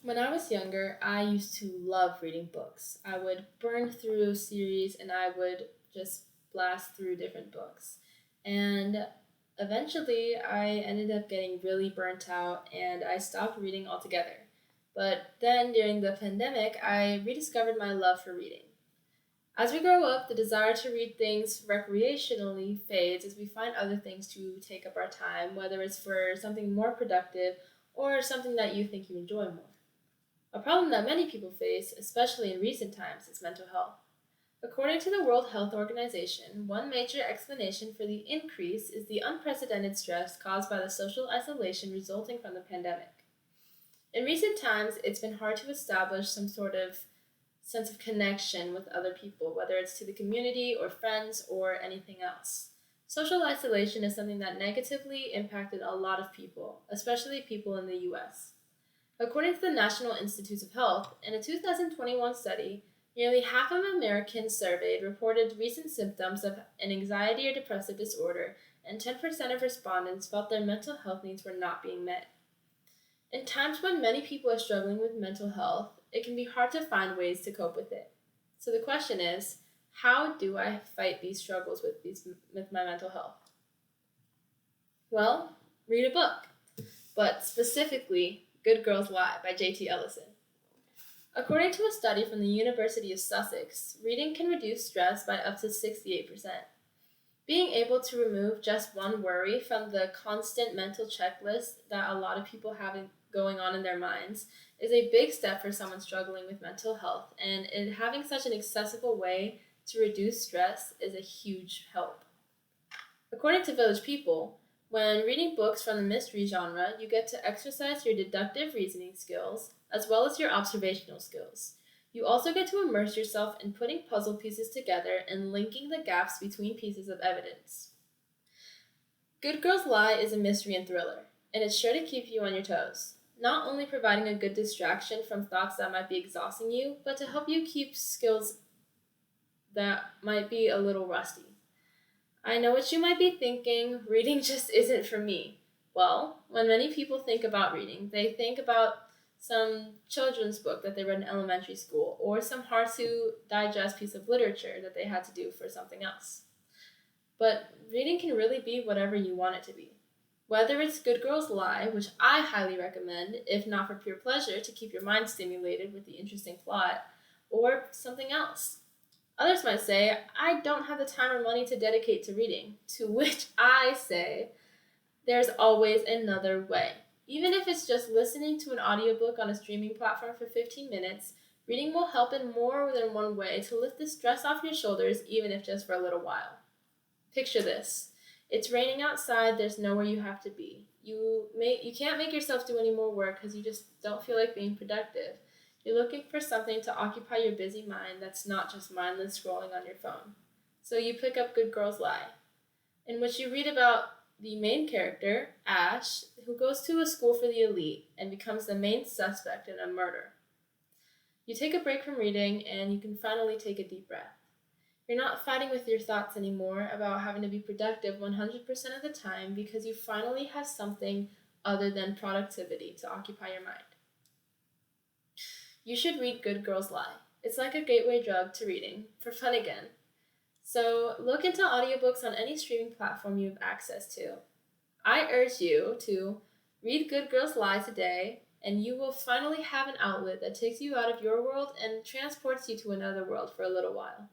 When I was younger, I used to love reading books. I would burn through series and I would just blast through different books. And eventually, I ended up getting really burnt out and I stopped reading altogether. But then during the pandemic, I rediscovered my love for reading. As we grow up, the desire to read things recreationally fades as we find other things to take up our time, whether it's for something more productive or something that you think you enjoy more. A problem that many people face, especially in recent times, is mental health. According to the World Health Organization, one major explanation for the increase is the unprecedented stress caused by the social isolation resulting from the pandemic. In recent times, it's been hard to establish some sort of sense of connection with other people, whether it's to the community or friends or anything else. Social isolation is something that negatively impacted a lot of people, especially people in the US. According to the National Institutes of Health, in a 2021 study, nearly half of Americans surveyed reported recent symptoms of an anxiety or depressive disorder, and 10% of respondents felt their mental health needs were not being met. In times when many people are struggling with mental health, it can be hard to find ways to cope with it. So the question is, how do I fight these struggles with my mental health? Well, read a book, but specifically Good Girls Lie by J.T. Ellison. According to a study from the University of Sussex, reading can reduce stress by up to 68%. Being able to remove just one worry from the constant mental checklist that a lot of people have going on in their minds is a big step for someone struggling with mental health, and having such an accessible way to reduce stress is a huge help. According to Village People, when reading books from the mystery genre, you get to exercise your deductive reasoning skills as well as your observational skills. You also get to immerse yourself in putting puzzle pieces together and linking the gaps between pieces of evidence. Good Girls Lie is a mystery and thriller, and it's sure to keep you on your toes, not only providing a good distraction from thoughts that might be exhausting you, but to help you keep skills that might be a little rusty. I know what you might be thinking, reading just isn't for me. Well, when many people think about reading, they think about some children's book that they read in elementary school, or some hard to digest piece of literature that they had to do for something else. But reading can really be whatever you want it to be. Whether it's Good Girls Lie, which I highly recommend, if not for pure pleasure to keep your mind stimulated with the interesting plot, or something else. Others might say, I don't have the time or money to dedicate to reading, to which I say, there's always another way. Even if it's just listening to an audiobook on a streaming platform for 15 minutes, reading will help in more than one way to lift the stress off your shoulders, even if just for a little while. Picture this. It's raining outside, there's nowhere you have to be. You can't make yourself do any more work because you just don't feel like being productive. You're looking for something to occupy your busy mind that's not just mindless scrolling on your phone. So you pick up Good Girls Lie, in which you read about the main character, Ash, who goes to a school for the elite and becomes the main suspect in a murder. You take a break from reading and you can finally take a deep breath. You're not fighting with your thoughts anymore about having to be productive 100% of the time because you finally have something other than productivity to occupy your mind. You should read Good Girls Lie. It's like a gateway drug to reading, for fun again. So look into audiobooks on any streaming platform you have access to. I urge you to read Good Girls Lie today, and you will finally have an outlet that takes you out of your world and transports you to another world for a little while.